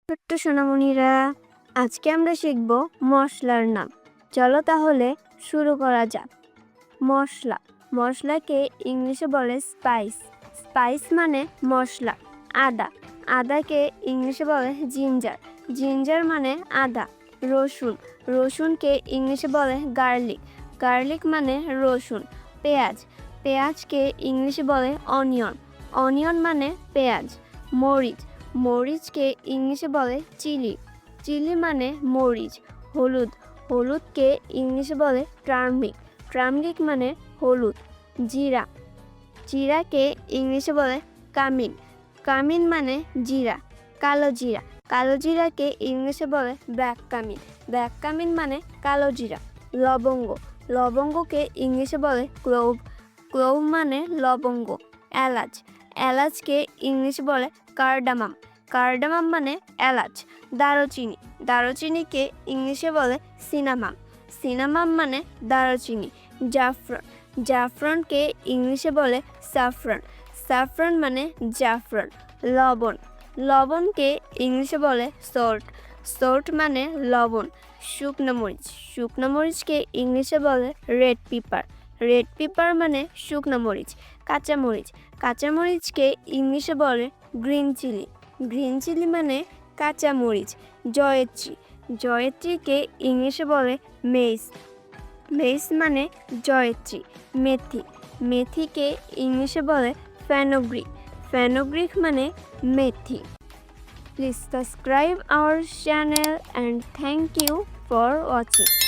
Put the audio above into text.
ছোট্ট সোনামণিরা, আজকে আমরা শিখব মশলার নাম। চলো তাহলে শুরু করা যাক। মশলা, মশলাকে ইংলিশে বলে স্পাইস। স্পাইস মানে মশলা। আদা, আদাকে ইংলিশে বলে জিঞ্জার। জিঞ্জার মানে আদা। রসুন, রসুনকে ইংলিশে বলে গার্লিক। গার্লিক মানে রসুন। পেঁয়াজ, পেঁয়াজকে ইংলিশে বলে অনিয়ন। অনিয়ন মানে পেঁয়াজ। মরিচ, মরিচকে ইংলিশে বলে চিলি। চিলি মানে মরিচ। হলুদ, হলুদকে ইংলিশে বলে টার্মিক। টার্মিক মানে হলুদ। জিরা, জিরাকে ইংলিশে বলে কামিন। কামিন মানে জিরা। কালো জিরা, কালো জিরাকে ইংলিশে বলে ব্ল্যাক কামিন। ব্ল্যাক কামিন মানে কালো জিরা। লবঙ্গ, লবঙ্গকে ইংলিশে বলে ক্লোভ। ক্লোভ মানে লবঙ্গ। এলাচ, এলাচকে ইংলিশে বলে কার্ডামাম। কার্ডামাম মানে এলাচ। দারুচিনি, দারুচিনিকে ইংলিশে বলে সিনামাম। সিনামাম মানে দারুচিনি। জাফরান, জাফরানকে ইংলিশে বলে সাফরান। সাফরান মানে জাফরান। লবণ, লবণকে ইংলিশে বলে সল্ট। সল্ট মানে লবণ। শুকনো মরিচ, শুকনো মরিচকে ইংলিশে বলে রেড পেপার। রেড পেপার মানে শুকনো মরিচ। কাঁচা মরিচ, কাঁচা মরিচকে ইংলিশে বলে গ্রিন চিলি। গ্রিন চিলি মানে কাঁচা মরিচ। জয়ত্রী, জয়ত্রীকে ইংলিশে বলে মেইস। মেইস মানে জয়ত্রী। মেথি, মেথিকে ইংলিশে বলে ফেনোগ্রিক। ফেনোগ্রিক মানে মেথি। Please subscribe our channel and thank you for watching.